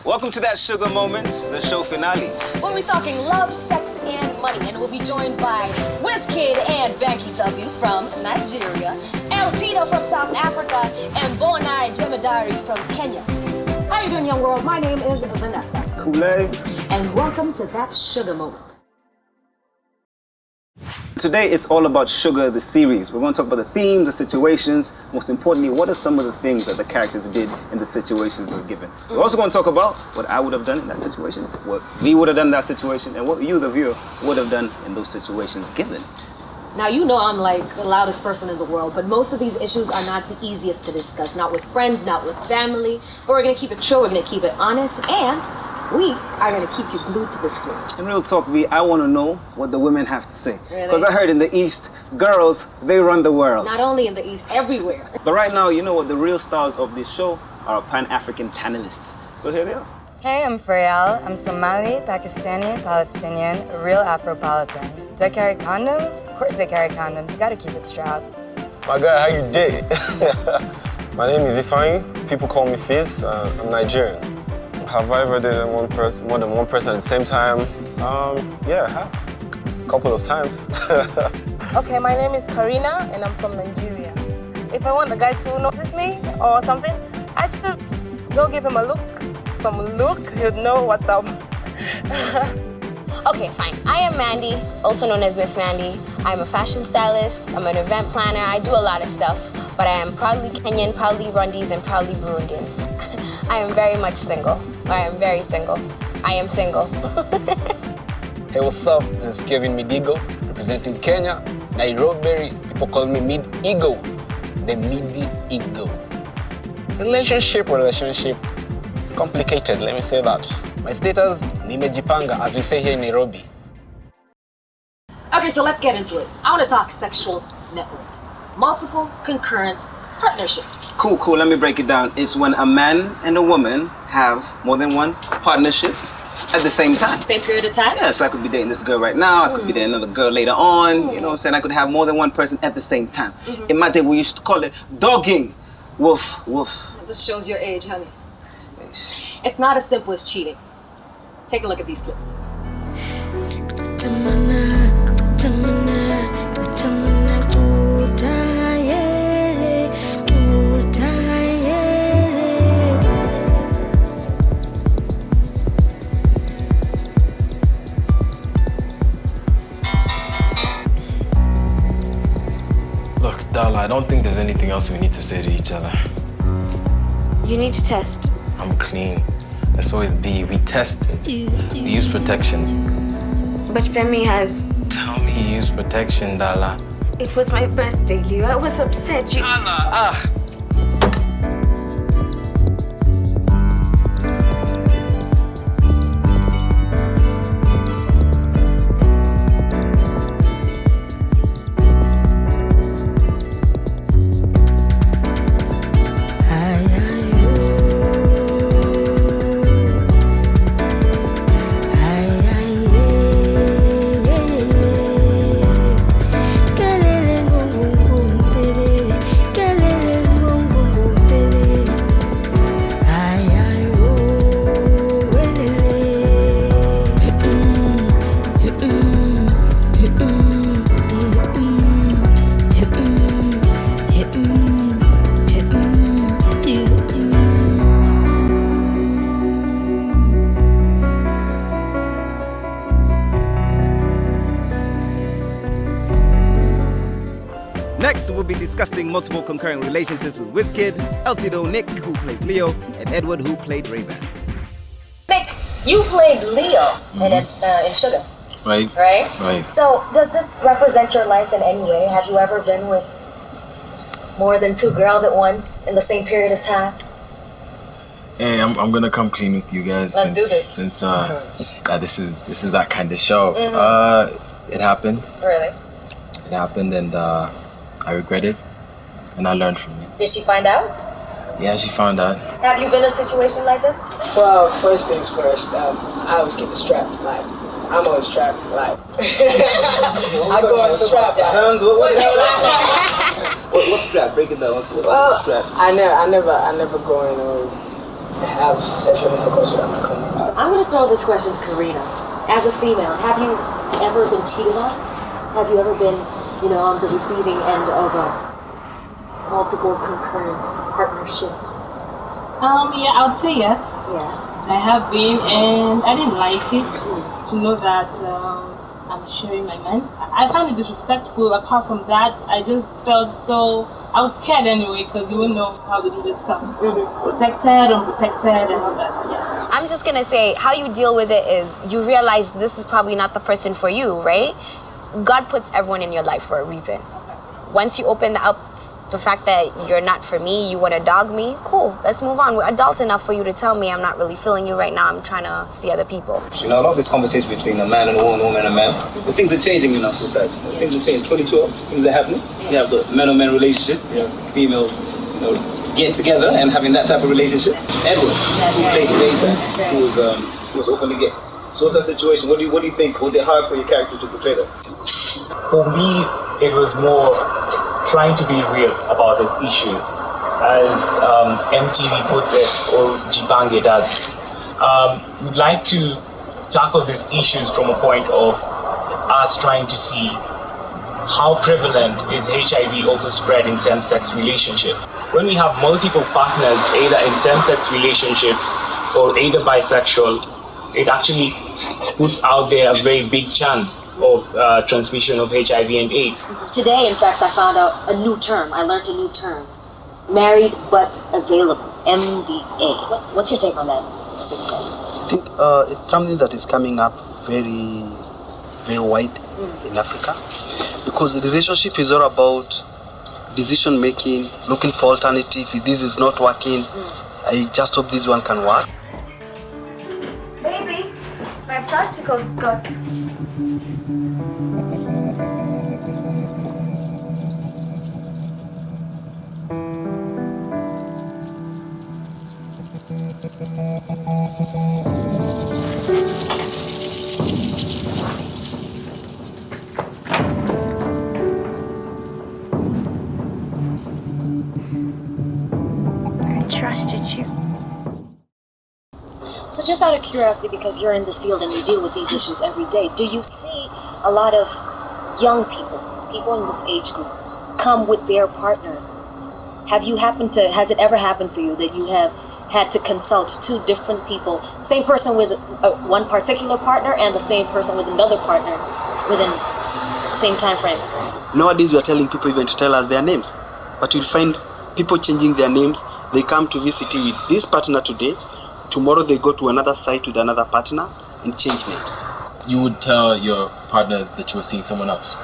Welcome to that Shuga moment, the show finale. We'll be talking love, sex, and money, and we'll be joined by Kule and Becky W from Nigeria, L-tido from South Africa, and Bonai Jemadari from Kenya. How you doing, young world? My name is Vanessa. Kule. And welcome to that Shuga moment. Today it's all about Shuga, the series. We're going to talk about the themes, the situations, most importantly, what are some of the things that the characters did in the situations they're given. We're also going to talk about what I would have done in that situation, what we would have done in that situation, and what you, the viewer, would have done in those situations given. Now, you know I'm like the loudest person in the world, but most of these issues are not the easiest to discuss. Not with friends, not with family. But we're going to keep it true, we're going to keep it honest, and we are going to keep you glued to the screen. In real talk, V, I want to know what the women have to say. Because Really? I heard in the East, girls, they run the world. Not only in the East, everywhere. But right now, you know what? The real stars of this show are Pan-African panelists. So here they are. Hey, I'm Frayal. I'm Somali, Pakistani, Palestinian, a real Afropolitan. Do I carry condoms? Of course I carry condoms. You gotta keep it strapped. My guy, how you did? My name is Ifeanyi. People call me Fizz. I'm Nigerian. Have I ever dated more than one person at the same time? Yeah, I have. A couple of times. Okay, my name is Karina and I'm from Nigeria. If I want a guy to notice me or something, I just go give him a look. Some look, he'll know what's up. Okay, fine. I am Mandy, also known as Miss Mandy. I'm a fashion stylist, I'm an event planner, I do a lot of stuff, but I am proudly Kenyan, proudly Rwandese, and proudly Burundian. I am very much single. I am very single. I am single. Hey, what's up? This is Kevin Midigo, representing Kenya, Nairobi. People call me Mid-Ego, the Mid-Ego. Relationship, complicated, let me say that. My status, nimejipanga, as we say here in Nairobi. Okay, so let's get into it. I want to talk sexual networks. Multiple concurrent partnerships. Cool. Let me break it down. It's when a man and a woman have more than one partnership at the same time. Same period of time? Yeah, so I could be dating this girl right now. I could be dating another girl later on. You know what I'm saying? I could have more than one person at the same time. In my day, we used to call it dogging. Woof, woof. It just shows your age, honey. It's not as simple as cheating. Take a look at these clips. Look, Dala, I don't think there's anything else we need to say to each other. You need to test. I'm clean. That's always be. We tested. We use protection. But Femi has... Tell me you use protection, Dala. It was my birthday, Leo. I was upset. Dala, Next, we'll be discussing multiple concurrent relationships with Wizkid, L-tido, Nick, who plays Leo, and Edward, who played RayBan. Nick, you played Leo in Shuga, right? Right? So, does this represent your life in any way? Have you ever been with more than two girls at once in the same period of time? Hey, I'm gonna come clean with you guys. Let's do this. Since this is that kind of show. It happened. Really? It happened, and I regret it, and I learned from it. Did she find out? Yeah, she found out. Have you been in a situation like this? Well, first things first, I always keep it strapped. Like, I'm always strapped. Like, I go on strap. What's strap? Break it down. What's strap? I never go in have sexual intercourse without my condom. I'm going to throw this question to Karina. As a female, have you ever been cheated on? Have you ever been, on the receiving end of a multiple concurrent partnership? Yeah, I would say yes. Yeah. I have been, and I didn't like it to know that I'm sharing my man. I find it disrespectful. Apart from that, I just felt I was scared anyway, because you wouldn't know how the details come. Protected, unprotected, and all that, yeah. I'm just gonna say, how you deal with it is you realize this is probably not the person for you, right? God puts everyone in your life for a reason. Once you open up the fact that you're not for me, you want to dog me, cool, let's move on. We're adult enough for you to tell me I'm not really feeling you right now, I'm trying to see other people. A lot of this conversation between a man and a woman and a man, but things are changing in our society. Things are changing. 2012, things are happening. You have the man-on-man relationship, females, getting together and having that type of relationship. Edward, who played RayBan, who was openly gay. So what's that situation? What do you think? Was it hard for your character to portray that? For me, it was more trying to be real about these issues. As MTV puts it, or Jipange does. We'd like to tackle these issues from a point of us trying to see how prevalent is HIV also spread in same-sex relationships. When we have multiple partners, either in same-sex relationships or either bisexual, it actually puts out there a very big chance of transmission of HIV and AIDS. Today, in fact, I found out a new term. I learned a new term. Married but available, MBA. What's your take on that, Switzerland? I think it's something that is coming up very, very wide in Africa, because the relationship is all about decision making, looking for alternative. If this is not working, I just hope this one can work. Baby, my practicals got... I trusted you. So just out of curiosity, because you're in this field and you deal with these issues every day, do you see a lot of young people in this age group, come with their partners? Has it ever happened to you that you have had to consult two different people, same person with one particular partner and the same person with another partner within the same time frame? Nowadays we are telling people even to tell us their names, but you'll find people changing their names. They come to visit you with this partner today, tomorrow they go to another site with another partner and change names. You would tell your partner that you were seeing someone else?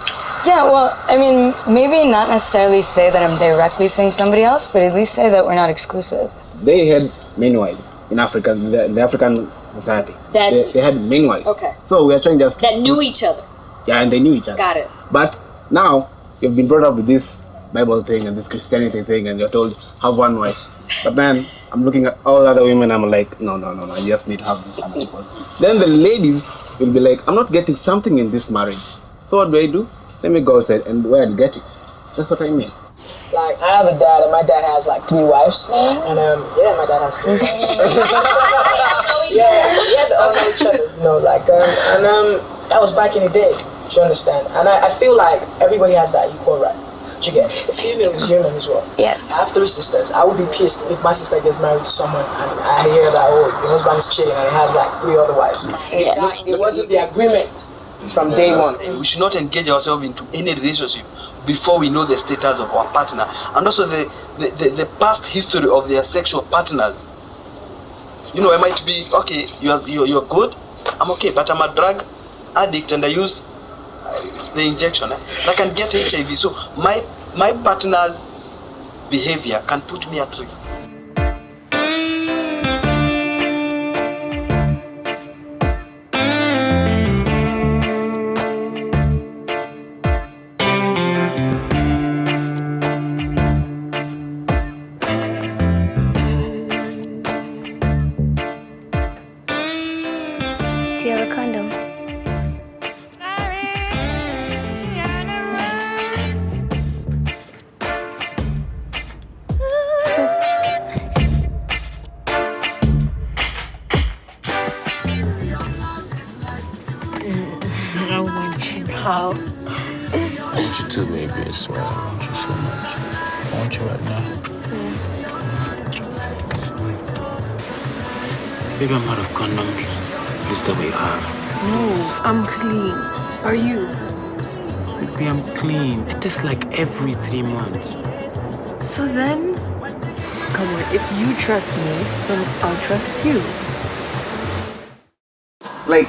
Yeah, well, I mean, maybe not necessarily say that I'm directly seeing somebody else, but at least say that we're not exclusive. They had many wives in Africa, the African society. They had many wives. Okay. So we are trying just... That knew each other. Yeah, and they knew each other. Got it. But now, you've been brought up with this Bible thing and this Christianity thing, and you're told, have one wife. But then, I'm looking at all other women, I'm like, no, I just need to have this one people. Then the ladies will be like, I'm not getting something in this marriage. So what do? Let me go outside and where I'll get it. That's what I mean. Like, I have a dad, and my dad has like 3 wives. And yeah, my dad has 3 wives. Yeah, they all know each other. That was back in the day. Do you understand? And I feel like everybody has that equal right. You get the female is human as well. Yes. I have 3 sisters. I would be pissed if my sister gets married to someone and I hear that your husband is cheating and he has like 3 other wives. Yeah. It wasn't the agreement from day one. We should not engage ourselves into any relationship before we know the status of our partner and also the past history of their sexual partners. I might be okay. You're good. I'm okay, but I'm a drug addict and I use the injection. I can get HIV. So my partner's behavior can put me at risk. Do you have a condom? too, baby. I swear, I want you so much. I want you right now. Baby, I'm out of condoms. This is the way you have. No, I'm clean. Are you? Baby, I'm clean. It is like every 3 months. So then, come on, if you trust me, then I'll trust you. Like,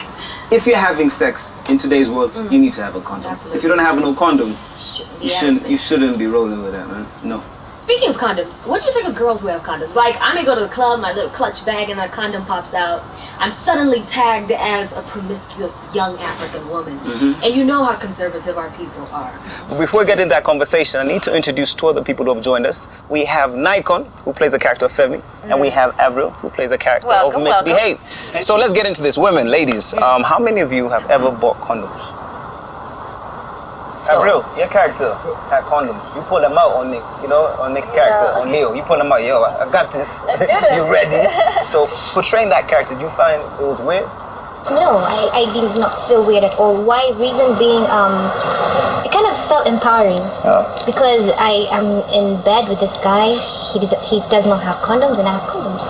if you're having sex in today's world, you need to have a condom. Absolutely. If you don't have no condom, Shouldn't you shouldn't be rolling with that, man. No. Speaking of condoms, what do you think of girls who have condoms? Like, I may go to the club, my little clutch bag, and a condom pops out. I'm suddenly tagged as a promiscuous young African woman. And you know how conservative our people are. But before we get into that conversation, I need to introduce 2 other people who have joined us. We have Nikon, who plays the character of Femi, and we have Avril, who plays the character of Miss BHave. So let's get into this. Women, ladies, how many of you have ever bought condoms? Avril, your character had condoms. You pull them out on Nick, on Nick's character, on Leo. You pull them out, yo, I got this. You ready? So portraying that character, do you find it was weird? No, I did not feel weird at all. Why? Reason being, it kind of felt empowering. Because I am in bed with this guy. He does not have condoms and I have condoms.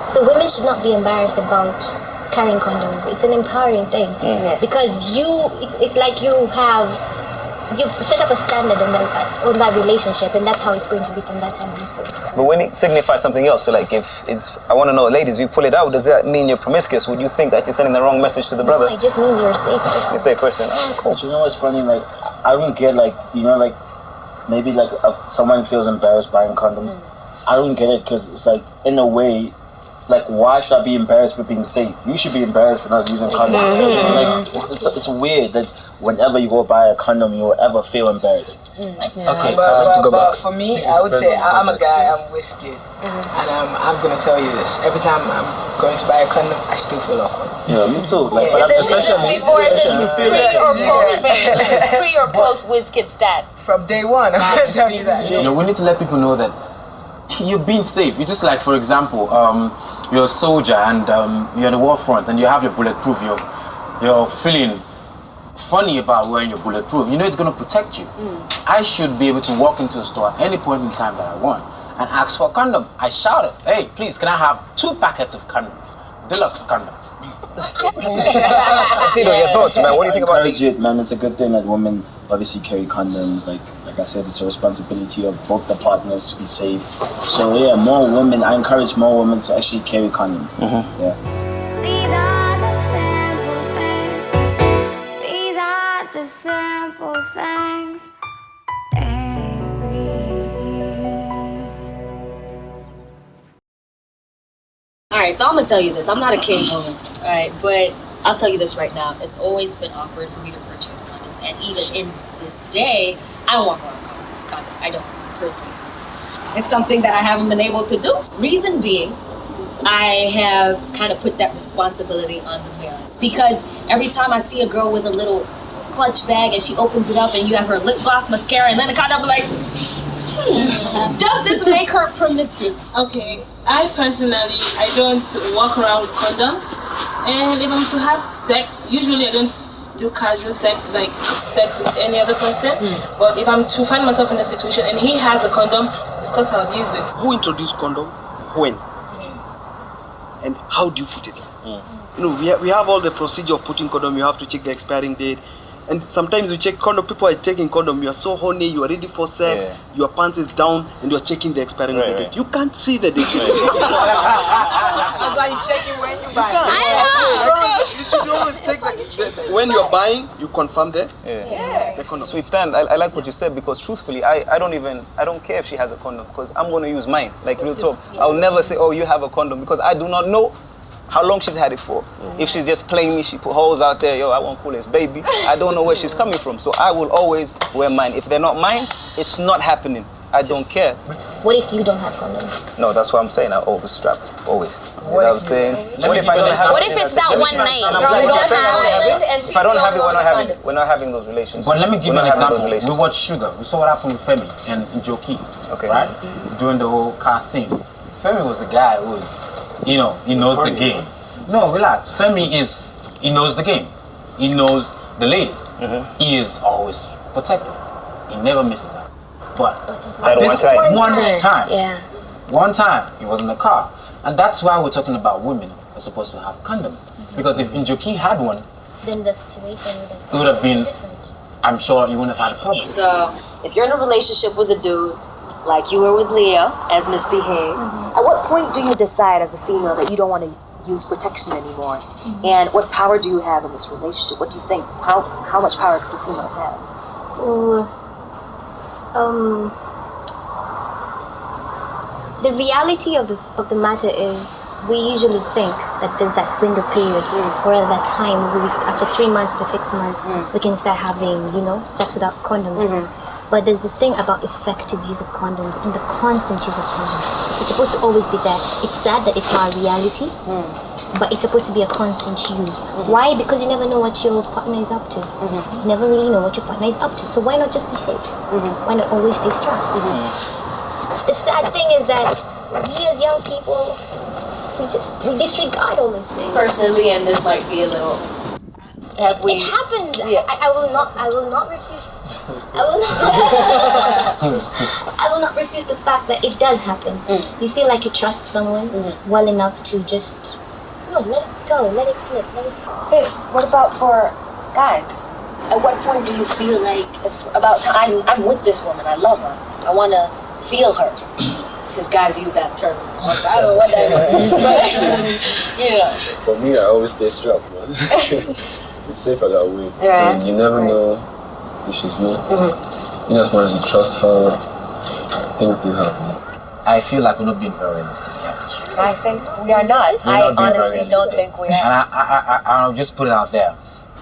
So women should not be embarrassed about carrying condoms. It's an empowering thing. Because it's like you set up a standard on that relationship, and that's how it's going to be from that time henceforth. But when it signifies something else, so like I want to know, ladies, you pull it out, does that mean you're promiscuous? Would you think that you're sending the wrong message to the brother? No, it just means you're a safe person. You're a safe person. Oh, cool. But you know what's funny? Like, I don't get maybe someone feels embarrassed buying condoms. I don't get it because it's like, in a way, like, why should I be embarrassed for being safe? You should be embarrassed for not using condoms. Like, it's weird that whenever you go buy a condom, you will ever feel embarrassed. Okay, but for me, I would say I'm a guy, I'm whiskey. And I'm going to tell you this. Every time I'm going to buy a condom, I still feel awkward. Yeah, me too. Like, Is this pre or post WizKid's dad? From day one, I'm going to tell you that. We need to let people know that you're being safe. It's just like, for example, you're a soldier and you're at the war front and you have your bulletproof. You're feeling funny about wearing your bulletproof. You know it's going to protect you. I should be able to walk into a store at any point in time that I want and ask for a condom. I shouted, hey, please, can I have 2 packets of condoms? Deluxe condoms. Tito, your thoughts, man? What do you think about it, man? It's a good thing that women obviously carry condoms. Like I said, it's a responsibility of both the partners to be safe. So yeah, I encourage more women to actually carry condoms. Yeah. These are the simple things. These are the simple things. Alright, so I'm gonna tell you this. I'm not a cave woman, alright, but I'll tell you this right now. It's always been awkward for me to purchase condoms, and even in this day, I don't walk around condoms. I don't, personally. It's something that I haven't been able to do. Reason being, I have kind of put that responsibility on the male. Because every time I see a girl with a little clutch bag and she opens it up and you have her lip gloss, mascara, and then the condom, like, does this make her promiscuous? Okay, I don't walk around with condoms. And if I'm to have sex, usually I don't do casual sex, like sex with any other person. But if I'm to find myself in a situation and he has a condom, of course I'll use it. Who introduced condom? When? And how do you put it? We have all the procedure of putting condom. You have to check the expiring date. And sometimes you check condom, people are taking condom, you are so horny, you are ready for sex, your pants is down, and you are checking the expiring date. You can't see the date. That's why you check it when you buy it. You should always take when you're buying, you confirm the condom. Sweet Stan, I like what you said, because truthfully, I don't care if she has a condom, because I'm going to use mine, like real talk. I'll never say, oh, you have a condom, because I do not know how long she's had it for. If she's just playing me, she put holes out there, yo, I want Kule baby. I don't know where she's coming from, so I will always wear mine. If they're not mine, it's not happening. I don't care. What if you don't have condoms? No, that's what I'm saying. I'm always strapped, always. You know what I'm saying? What if it's that one night? You don't have it, if I don't have it, we're not having those relationships. But let me give you an example. We watched Shuga. We saw what happened with Femi and Joki, right? During the whole car scene. Femi was a guy who is, he knows the game. No, relax. Femi he knows the game. He knows the ladies. He is always protected. he never misses that. But That one time. One time, he was in the car. And that's why we're talking about women are supposed to have condoms. Because if Njoki had one, then the situation would have been, I'm sure you wouldn't have had a problem. So, if you're in a relationship with a dude, like you were with Leo, as Miss BHave, at what point do you decide as a female that you don't want to use protection anymore? And what power do you have in this relationship? What do you think? How much power do females have? The reality of the matter is, we usually think that there's that window period, or at that time, after 3 months to 6 months, we can start having, sex without condoms. But there's the thing about effective use of condoms and the constant use of condoms. It's supposed to always be there. It's sad that it's not a reality, but it's supposed to be a constant use. Why? Because you never know what your partner is up to. You never really know what your partner is up to. So why not just be safe? Why not always stay strong? The sad thing is that we as young people, we disregard all these things. Personally, and this might be a little... It happens. Yeah. I will not refuse. I will not refute the fact that it does happen. You feel like you trust someone well enough to just let it go, let it slip, let it go. Fizz, what about for guys? At what point do you feel like it's about time? I'm with this woman, I love her, I want to feel her? Because guys use that term. I don't know what that means. For me, I always stay strapped, man. It's safer that way. Right. Because you never know if she's me. In as much as you trust her, things do happen. I feel like we're not being very realistic. Yes, it's true. I think we are not. We're I not being very honestly don't realistic. think we And are. I'll just put it out there.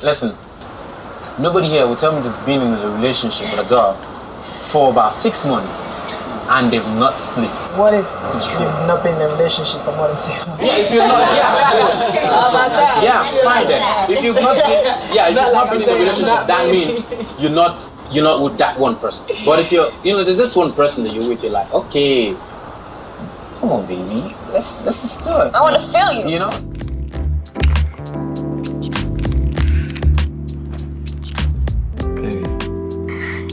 Listen, nobody here will tell me that's been in a relationship with a girl for about 6 months and they've not slept. What if you've not been in a relationship for more than 6 months? Yeah, if you're not, How about that? Yeah, fine then. If you've not been, if you've not been in a relationship, that means you're not with that one person. But if you're, there's this one person that you're with, you're like, okay, come on, baby, let's just do it. I want to feel you. You know.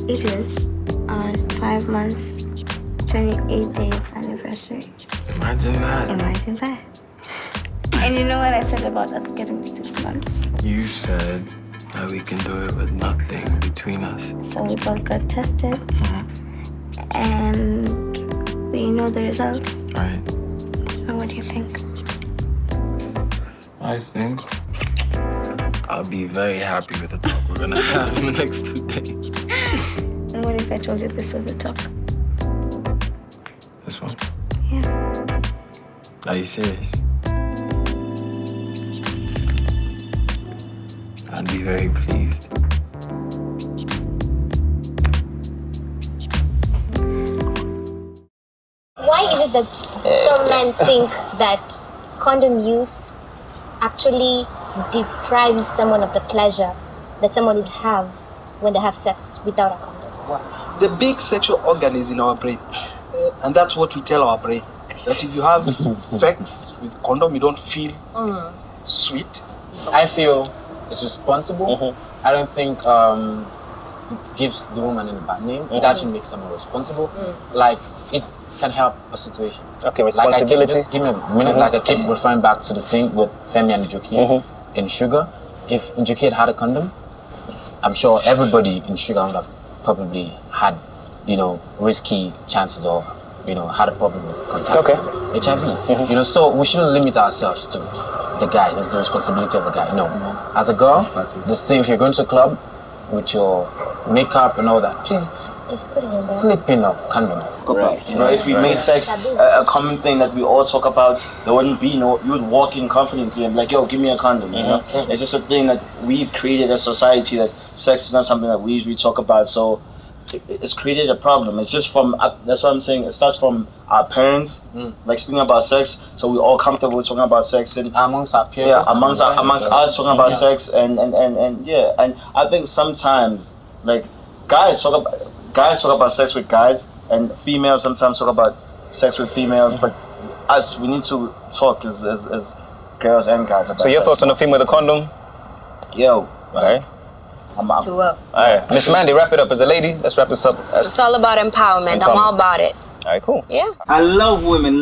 It is our 5 months, 28 days anniversary. Imagine that. Imagine that. And you know what I said about us getting to 6 months? You said that we can do it with nothing between us. So we both got tested. And we know the results. Right. So what do you think? I think I'll be very happy with the talk we're gonna have in the next 2 days. And what if I told you this was the talk? This one? Yeah. Are you serious? I'd be very pleased. Why is it that some men think that condom use actually deprives someone of the pleasure that someone would have when they have sex without a condom? The big sexual organ is in our brain. And that's what we tell our brain. That if you have sex with condom, you don't feel sweet. I feel it's responsible. I don't think it gives the woman a bad name. It actually makes someone responsible. Like, it can help a situation. Okay, responsibility. Just give me a minute. Like I keep referring back to the scene with Femi and Njoki in Shuga. If Njoki had a condom, I'm sure everybody in Shuga would have probably had, risky chances or, had a problem with contact with HIV. So we shouldn't limit ourselves to the guy. It's the responsibility of the guy. No. As a girl, the same. If you're going to a club with your makeup and all that, please slip in a condom. Right. If we made sex a common thing that we all talk about, there wouldn't be you would walk in confidently and be like, yo, give me a condom. It's just a thing that we've created as a society, that sex is not something that we usually talk about. So it's created a problem. It's just from, that's what I'm saying, it starts from our parents, like speaking about sex, so we're all comfortable talking about sex, and amongst our peers, amongst us talking about sex, and I think sometimes like guys talk about sex with guys, and females sometimes talk about sex with females, but us, we need to talk as girls and guys about So your sex. thoughts on the female with a condom? Yo, right. Too well. All right, Miss Mandy, wrap it up. As a lady, let's wrap this up. It's all about empowerment. I'm all about it. All right, cool. Yeah. I love women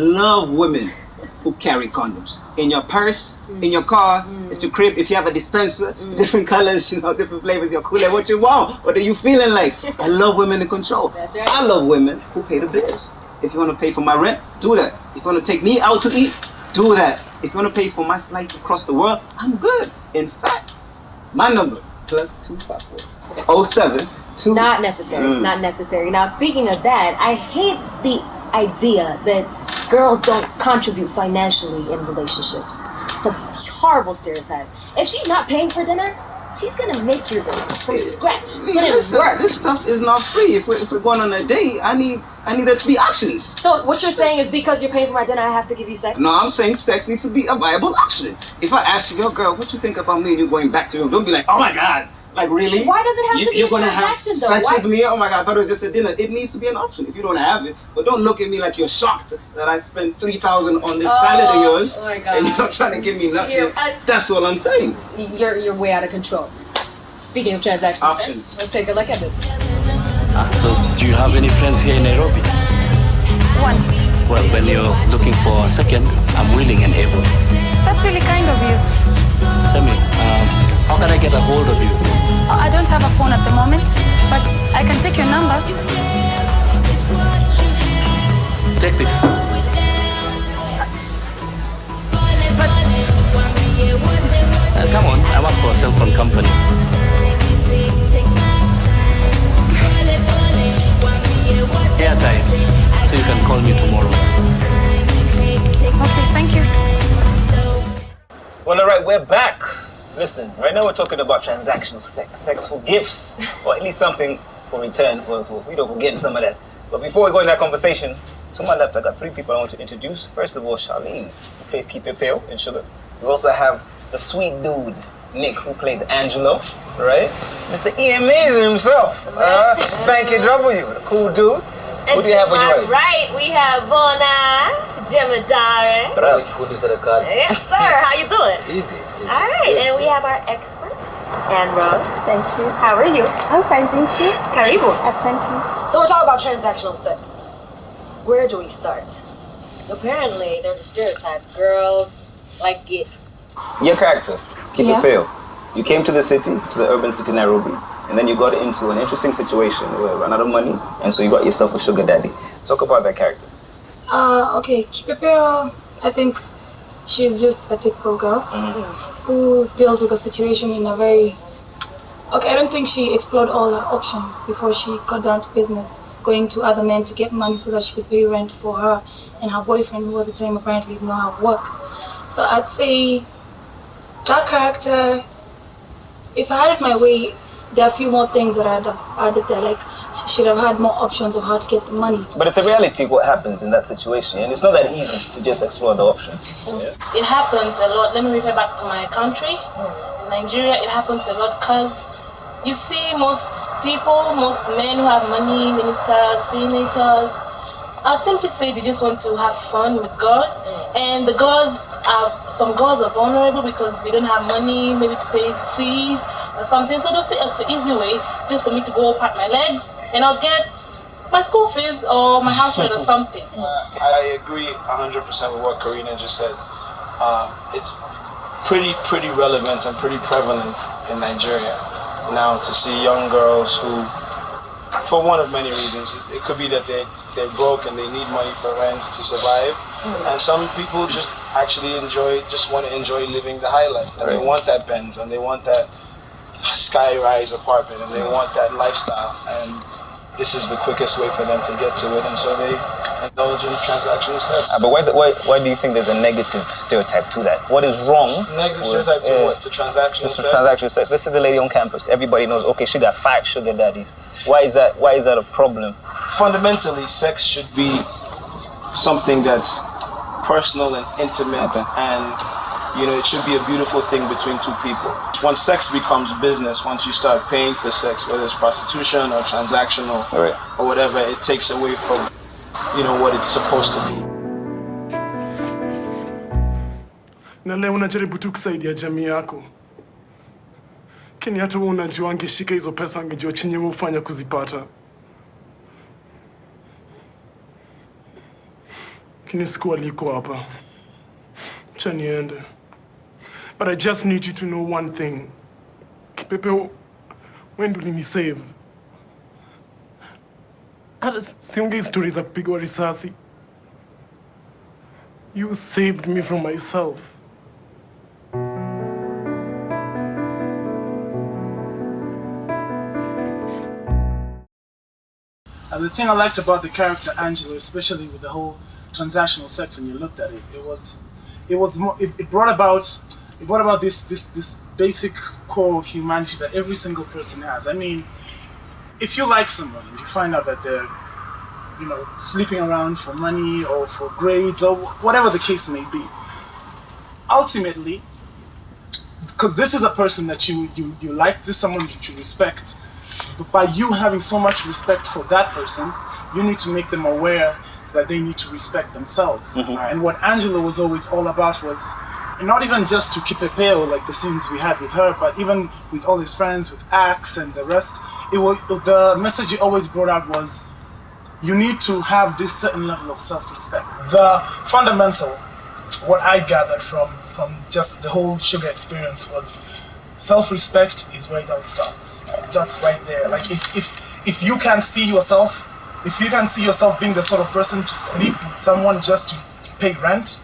who carry condoms. In your purse, in your car, at your crib, if you have a dispenser, different colors, different flavors, your Kule, what you want. What are you feeling like? I love women in control. That's right. I love women who pay the bills. If you want to pay for my rent, do that. If you want to take me out to eat, do that. If you want to pay for my flights across the world, I'm good. In fact, my number, +254 072. Not necessary. Not necessary. Now, speaking of that, I hate the idea that girls don't contribute financially in relationships. It's a horrible stereotype. If she's not paying for dinner, she's gonna make your dinner from scratch. Put in work. This stuff is not free. If we're going on a date, I need there to be options. So what you're saying is because you're paying for my dinner, I have to give you sex? No, I'm saying sex needs to be a viable option. If I ask you, yo, girl, what you think about me and you going back to your room, don't be like, oh my God, like really? Why does it have to be You're a gonna have transaction though? sex Why? with me? Oh my God, I thought it was just a dinner. It needs to be an option if you don't have it. But don't look at me like you're shocked that I spent $3,000 on this salad of yours oh my God. and you're not trying to give me nothing. That's all I'm saying. You're way out of control. Speaking of transactional Options. sex, let's take a look at this. So, do you have any friends here in Nairobi? One. Well, when you're looking for a second, I'm willing and able. That's really kind of you. Tell me, how can I get a hold of you? I don't have a phone at the moment, but I can take your number. Take this. Come on, I work for a cell phone company. Airtime, so you can call me tomorrow. Okay, thank you. Well, all right, we're back. Listen, right now we're talking about transactional sex. Sex for gifts, or at least something for return, for getting some of that. But before we go into that conversation, to my left, I got 3 people I want to introduce. First of all, Charlene, who plays Keep It Pale in Shuga. We also have the sweet dude, Nick, who plays Angelo. That's right. Mr. EMA himself, Banky W, the cool dude. Who do you have on your right? We have Bona Jemadare. Yes, sir. How you doing? Easy. All right, and we have our expert, Anne Rose. Thank you. How are you? I'm fine, thank you. Karibu. Asante. So we're talking about transactional sex. Where do we start? Apparently, there's a stereotype. Girls like gifts. Your character, Keep It Pale. You came to the city, to the urban city Nairobi, and then you got into an interesting situation where you ran out of money, and so you got yourself a sugar daddy. Talk about that character. Okay, Keep It Pale, I think she's just a typical girl who deals with the situation in a very... Okay, I don't think she explored all her options before she got down to business, going to other men to get money so that she could pay rent for her and her boyfriend, who at the time apparently did not have work. So I'd say that character, if I had it my way, there are a few more things that I'd have added there, like she should have had more options of how to get the money. But it's a reality what happens in that situation, and it's not that easy to just explore the options. Yeah. It happens a lot. Let me refer back to my country. In Nigeria, it happens a lot because you see most people, most men who have money, ministers, senators, I'd simply say they just want to have fun with girls, and the girls some girls are vulnerable because they don't have money, maybe to pay fees or something. So they'll say it's an easy way just for me to go pat my legs and I'll get my school fees or my house rent or something. I agree 100% with what Karina just said. It's pretty relevant and pretty prevalent in Nigeria now to see young girls who, for one of many reasons, it could be that they're broke and they need money for rent to survive. And some people just actually want to enjoy living the high life. And they want that Benz and they want that sky-rise apartment and they want that lifestyle. And this is the quickest way for them to get to it. And so they indulge in transactional sex. But why do you think there's a negative stereotype to that? What is wrong? Negative stereotype to what? To transactional sex? Transactional sex. This is a lady on campus. Everybody knows, okay, she got 5 sugar daddies. Why is that a problem? Fundamentally, sex should be something that's personal and intimate, and it should be a beautiful thing between two people. Once sex becomes business, once you start paying for sex, whether it's prostitution or transactional or whatever, it takes away from what it's supposed to be. Na leo unajaribu tu kusaidia jamii yako. Lakini hata wewe unajua angeshika hizo pesa angejua chenye ufanya kuzipata. Lakini siku aliko hapa. Acha niende. But I just need you to know one thing. Kipepeo, when did you save? Hata siongei story za kupigwa risasi. You saved me from myself. The thing I liked about the character Angela, especially with the whole transactional sex, when you looked at it, it brought about this basic core of humanity that every single person has. I mean, if you like someone and you find out that they're, you know, sleeping around for money or for grades or whatever the case may be, ultimately, because this is a person that you like, this is someone that you respect, but by you having so much respect for that person, you need to make them aware that they need to respect themselves. And what Angela was always all about was not even just to Kipepeo, like the scenes we had with her, but even with all his friends, with Axe and the rest. The message he always brought out was, you need to have this certain level of self-respect. The fundamental, what I gathered from just the whole Shuga experience was, self-respect is where it all starts. It starts right there. Like if you can't see yourself, if you can't see yourself being the sort of person to sleep with someone just to pay rent,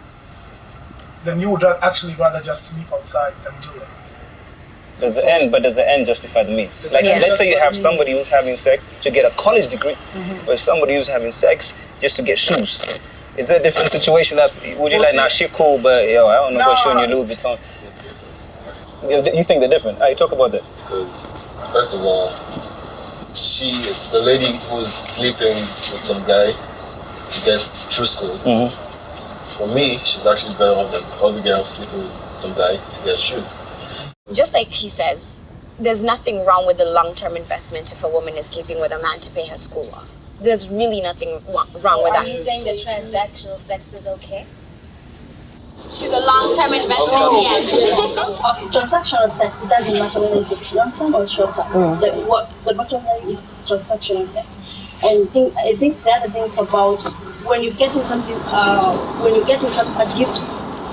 then you would actually rather just sleep outside than do it. Does the end justify the means? Like, let's say you have somebody who's having sex to get a college degree, or somebody who's having sex just to get shoes. Is that a different situation? That would you like, nah, she cool, but yo, I don't know about showing you Louis Vuitton. You think they're different? Alright, talk about that. Because first of all, the lady who's sleeping with some guy to get through school. For me, she's actually better off than all the girls sleeping with some guy to get shoes. Just like he says, there's nothing wrong with the long-term investment if a woman is sleeping with a man to pay her school off. There's really nothing wrong with that. Are you saying that transactional sex is okay? To the long-term investment, yes. Okay, transactional sex, it doesn't matter whether it's long-term or short-term. The bottom line is transactional sex. And I think the other thing is about when you're getting something, a gift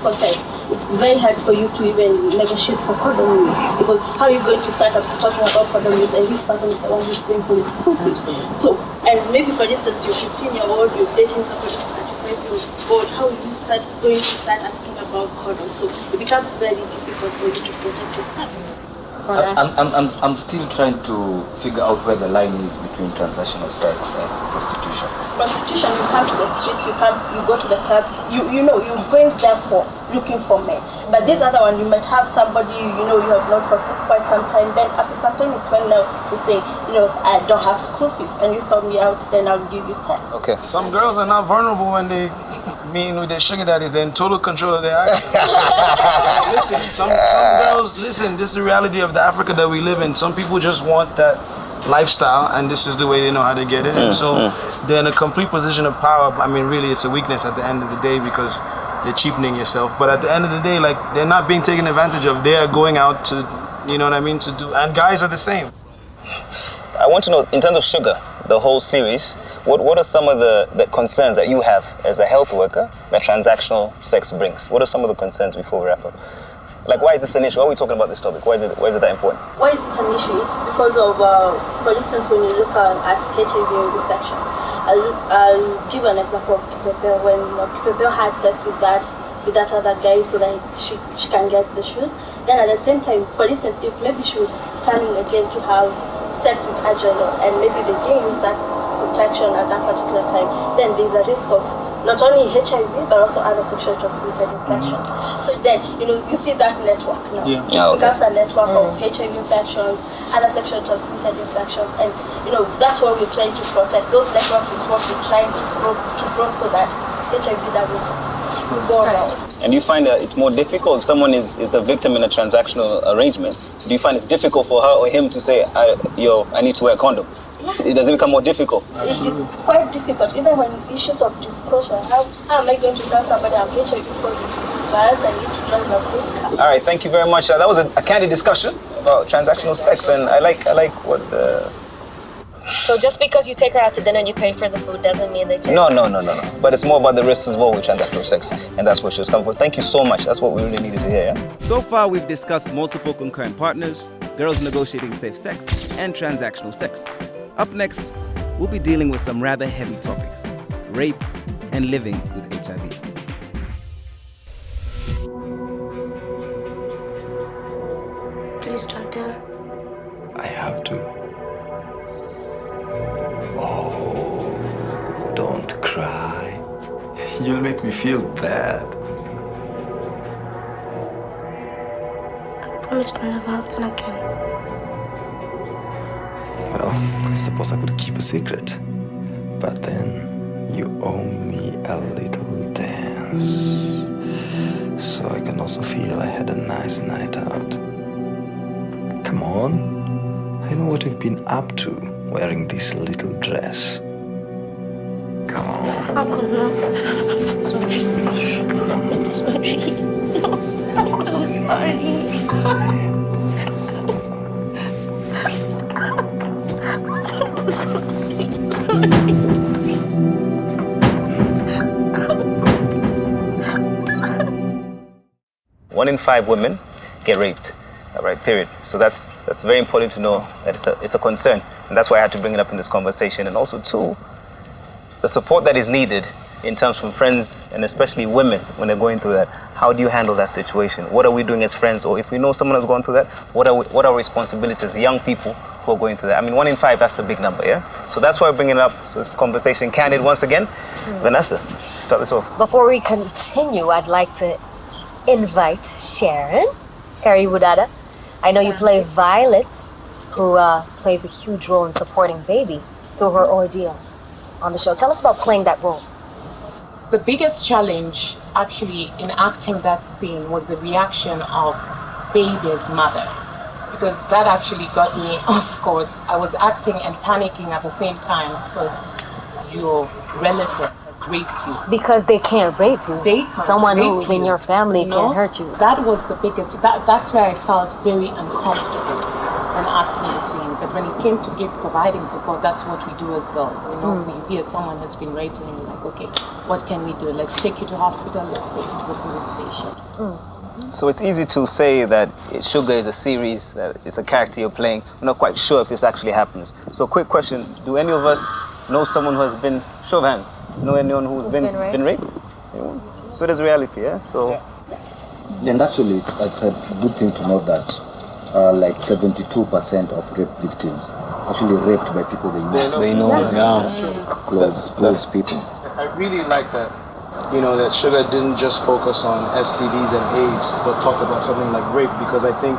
for sex, it's very hard for you to even negotiate for condom use, because how are you going to start talking about condom use and this person is the one who's paying for the school fees? So, and maybe for instance, you're 15-year-old, you're dating somebody who's 35-year-old, how are you going to start asking about condoms? So it becomes very difficult for you to protect yourself. I'm still trying to figure out where the line is between transactional sex and prostitution. Prostitution, you come to the streets, you go to the clubs, you know, you're going there for looking for men. But this other one, you might have somebody, you know, you have known for quite some time. Then after some time, it's when now you say, you know, I don't have school fees. Can you sort me out? Then I'll give you sex. Okay. Some girls are not vulnerable when they mean with their sugar daddies. They're in total control of their actions. Listen, some girls, listen, this is the reality of the Africa that we live in. Some people just want that lifestyle, and this is the way they know how to get it. And so they're in a complete position of power. I mean, really, it's a weakness at the end of the day because they're cheapening yourself. But at the end of the day, like, they're not being taken advantage of. They are going out to, you know what I mean, to do. And guys are the same. I want to know, in terms of Shuga, the whole series, what are some of the concerns that you have as a health worker that transactional sex brings? What are some of the concerns before we wrap up? Like, why is this an issue? Why are we talking about this topic? Why is it that important? Why is it an issue? It's because of, for instance, when you look at HIV infections. I'll give an example of Kipepeo. When Kipepeo had sex with that other guy so that she can get the shoot. Then at the same time, for instance, if maybe she would come in again to have sex with Angelo and maybe they didn't use that protection at that particular time, then there's a risk of not only HIV but also other sexually transmitted infections. So then, you know, you see that network now. It becomes a network of HIV infections, other sexually transmitted infections, and you know, that's what we're trying to protect. Those networks is what we're trying to grow so that HIV doesn't go around. And do you find that it's more difficult if someone is the victim in a transactional arrangement? Do you find it's difficult for her or him to say, I need to wear a condom? It doesn't become more difficult. It's quite difficult, even when issues of disclosure. How am I going to tell somebody I'm HIV positive? Whereas I need to drive a good car. All right, thank you very much. That was a candid discussion about transactional sex, and I like what the... So just because you take her out to dinner and you pay for the food doesn't mean that you... No. But it's more about the risks as well with transactional sex, and that's what she was coming for. Thank you so much. That's what we really needed to hear, yeah? So far, we've discussed multiple concurrent partners, girls negotiating safe sex, and transactional sex. Up next, we'll be dealing with some rather heavy topics: rape and living with HIV. Please don't tell. I have to. Oh, don't cry. You'll make me feel bad. I promise to never happen again. Well, I suppose I could keep a secret. But then you owe me a little dance. So I can also feel I had a nice night out. Come on. I know what you've been up to wearing this little dress. Come on. Uncle, no. Sorry. I'm sorry. No, I'm sorry. One in 5 women get raped, right, period. So that's very important to know that it's a concern, and that's why I had to bring it up in this conversation. And also, too, the support that is needed in terms from friends, and especially women when they're going through that. How do you handle that situation? What are we doing as friends? Or if we know someone has gone through that, what are our responsibilities as young people who are going through that? I mean, 1 in 5, that's a big number, yeah? So that's why we're bringing it up. So this conversation candid once again. Vanessa, start this off. Before we continue, I'd like to invite Sharon Kariwudada. I know you play Violet, who plays a huge role in supporting Baby through her ordeal on the show. Tell us about playing that role. The biggest challenge actually in acting that scene was the reaction of Baby's mother, because that actually got me off course. I was acting and panicking at the same time because your relative has raped you. Because they can't rape you. Someone who's in your family can't hurt you. That was the biggest, that's where I felt very uncomfortable when acting the scene. But when it came to providing support, that's what we do as girls. You know, when you hear someone has been raped and you're like, okay, what can we do? Let's take you to hospital, let's take you to the police station. So it's easy to say that Shuga is a series, that it's a character you're playing. We're not quite sure if this actually happens. So quick question, do any of us know someone who has been, show of hands, know anyone who's been raped? Anyone? So there's reality, yeah? So. And actually, it's a good thing to know that like 72% of rape victims actually raped by people they know. They know, yeah. Close people. I really like that, you know, that Shuga didn't just focus on STDs and AIDS, but talked about something like rape, because I think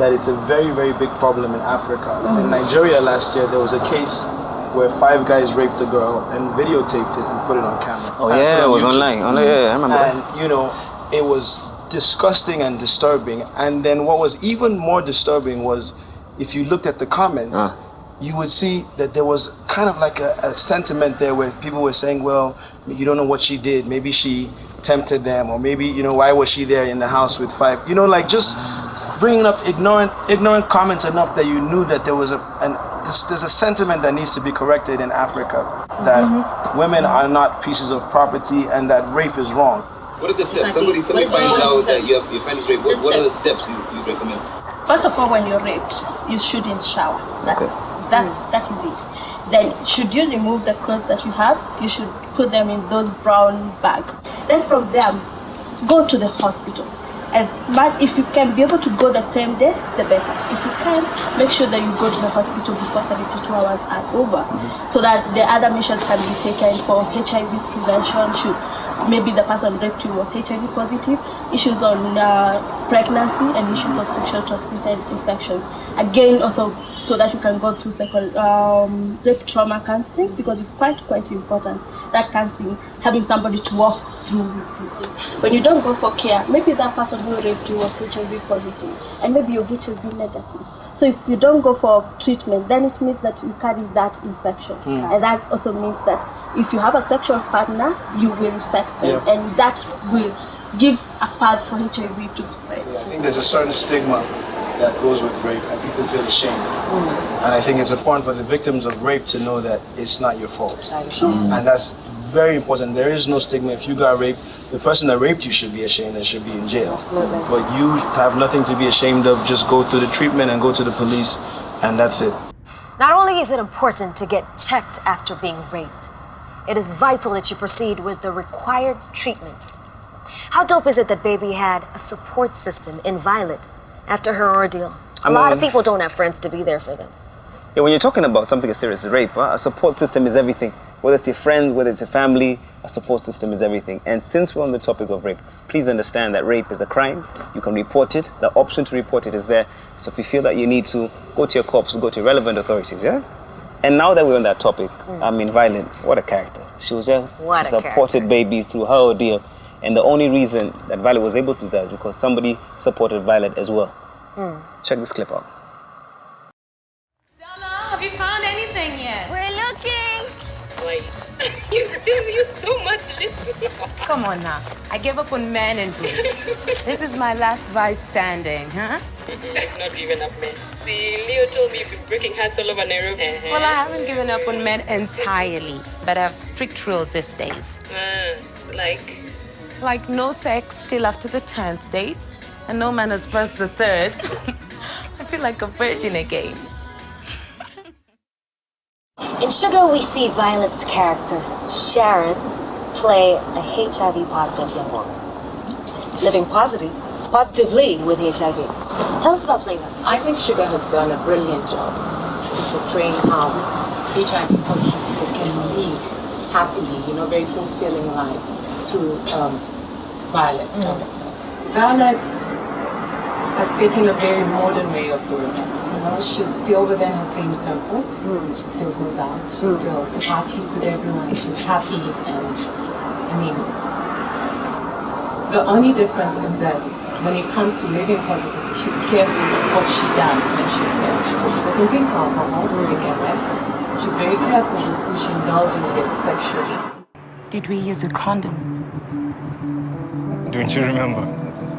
that it's a very, very big problem in Africa. In Nigeria last year, there was a case where 5 guys raped a girl and videotaped it and put it on camera. Oh yeah, it was online. Yeah, I remember. And you know, it was disgusting and disturbing. And then what was even more disturbing was, if you looked at the comments, you would see that there was kind of like a sentiment there where people were saying, well, you don't know what she did. Maybe she tempted them, or maybe, you know, why was she there in the house with 5? You know, like just bringing up ignorant comments enough that you knew that there was there's a sentiment that needs to be corrected in Africa, that women are not pieces of property and that rape is wrong. What are the steps? Somebody finds out that your friend is raped. What are the steps you recommend? First of all, when you're raped, you shouldn't shower. That is it. Then, should you remove the clothes that you have, you should put them in those brown bags. Then from there, go to the hospital. If you can be able to go the same day, the better. If you can't, make sure that you go to the hospital before 72 hours are over, so that the other measures can be taken for HIV prevention. Should maybe the person raped you was HIV positive, issues on pregnancy and issues of sexual transmitted infections. Again, also so that you can go through rape trauma counseling, because it's quite important, that counseling, having somebody to walk through with you. When you don't go for care, maybe that person who raped you was HIV positive and maybe you're HIV negative. So if you don't go for treatment, then it means that you carry that infection. And that also means that if you have a sexual partner, you will infect them, and that will gives a path for HIV to spread. I think there's a certain stigma that goes with rape, and people feel ashamed. And I think it's important for the victims of rape to know that it's not your fault. And that's very important. There is no stigma. If you got raped, the person that raped you should be ashamed and should be in jail. Absolutely. But you have nothing to be ashamed of. Just go through the treatment and go to the police, and that's it. Not only is it important to get checked after being raped, it is vital that you proceed with the required treatment. How dope is it that Baby had a support system in Violet after her ordeal? A lot of people don't have friends to be there for them. Yeah, when you're talking about something as serious as rape, a support system is everything. Whether it's your friends, whether it's your family, a support system is everything. And since we're on the topic of rape, please understand that rape is a crime. You can report it. The option to report it is there. So if you feel that you need to, go to your cops, go to relevant authorities, yeah? And now that we're on that topic, I mean, Violet, what a character. She was there, she supported Baby through her ordeal. And the only reason that Violet was able to do that is because somebody supported Violet as well. Check this clip out. Have you found anything yet? We're looking. Wait. You're so much listening. Come on now. I gave up on men and boobs. This is my last vice standing, huh? I've not given up, man. See, Leo told me you've been breaking hearts all over Nairobi. Well, I haven't given up on men entirely, but I have strict rules these days. Like no sex till after the 10th date, and no man has passed the 3rd. I feel like a virgin again. In Shuga, we see Violet's character, Sharon, play a HIV-positive young woman, living positively with HIV. Tell us about playing that. I think Shuga has done a brilliant job in portraying how HIV-positive people can live happily, very fulfilling lives through Violet's character. Violet has taken a very modern way of doing it. She's still within her same circles. She still goes out. She still parties with everyone. She's happy, and the only difference is that when it comes to living positively, she's careful what she does when she's there. So she doesn't drink alcohol to begin with. She's very careful with who she indulges with sexually. Did we use a condom? Don't you remember?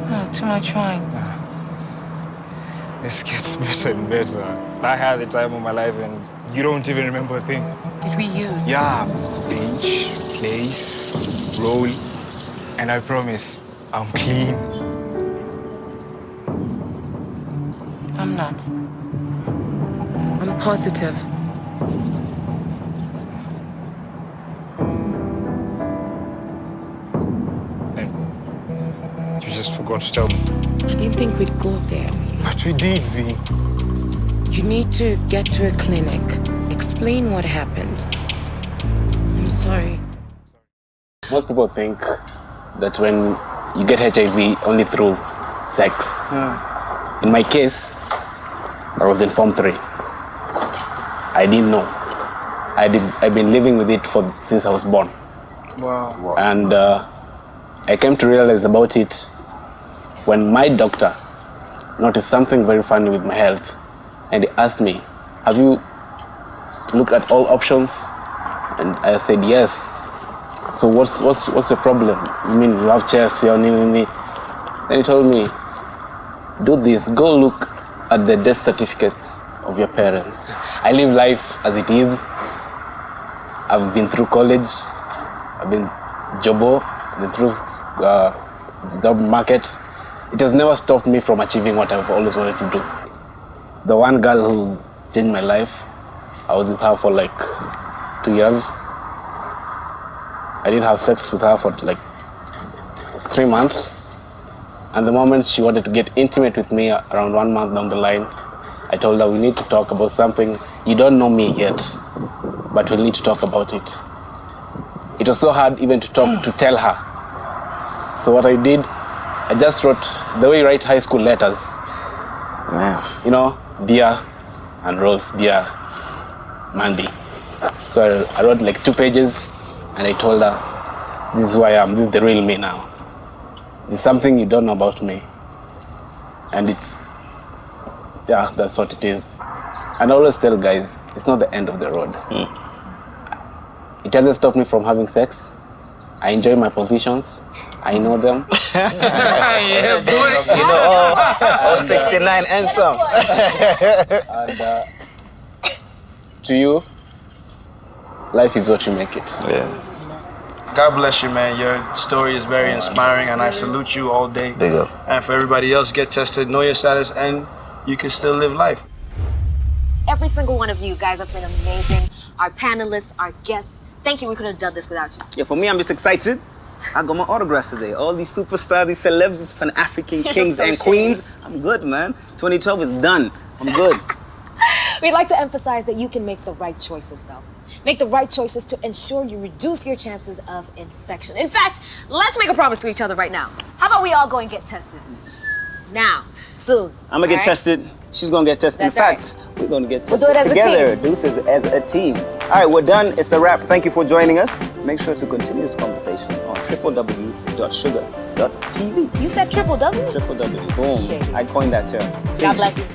No, too much trying. This gets better and better. I had the time of my life and you don't even remember a thing. Did we use? Yeah, bench, place, roll, and I promise, I'm clean. I'm not. I'm positive. And you just forgot to tell me. I didn't think we'd go there. But we did, V. You need to get to a clinic. Explain what happened. I'm sorry. Most people think that when you get HIV only through sex. In my case, I was in Form 3. I didn't know. I've been living with it since I was born. Wow. And I came to realize about it when my doctor noticed something very funny with my health, and he asked me, "Have you looked at all options?" And I said yes. So what's the problem? You mean you have chest, you're nini? Then he told me, do this, go look at the death certificates of your parents. I live life as it is. I've been through college, I've been jobo, I've been through job market. It has never stopped me from achieving what I've always wanted to do. The one girl who changed my life, I was with her for like 2 years. I didn't have sex with her for like 3 months. And the moment she wanted to get intimate with me around 1 month down the line, I told her we need to talk about something. You don't know me yet, but we'll need to talk about it. It was so hard even to tell her. So what I did, I just wrote the way you write high school letters. Wow. Dear and Rose, dear Mandy. So I wrote like 2 pages and I told her, this is who I am, this is the real me now. It's something you don't know about me. And that's what it is. And I always tell guys, it's not the end of the road. It hasn't stopped me from having sex. I enjoy my positions. I know them. Yeah, boy. You know all 69 and some. And to you, life is what you make it. Yeah. God bless you, man. Your story is very inspiring, and I salute you all day. There you go. And for everybody else, get tested, know your status, and you can still live life. Every single one of you guys have been amazing. Our panelists, our guests. Thank you. We couldn't have done this without you. Yeah, for me, I'm just excited. I got my autographs today. All these superstars, these celebs, these Pan-African kings So and queens. I'm good, man. 2012 is done. I'm good. We'd like to emphasize that you can make the right choices, though. Make the right choices to ensure you reduce your chances of infection. In fact, let's make a promise to each other right now. How about we all go and get tested? Now, soon. I'm gonna get tested. She's gonna get tested. That's In fact, we're gonna get We'll tested do it as a together. team. Deuces as a team. All right, we're done. It's a wrap. Thank you for joining us. Make sure to continue this conversation on www.shuga.tv. You said triple W? Triple W. Boom. Shit. I coined that term. God Peace. bless you.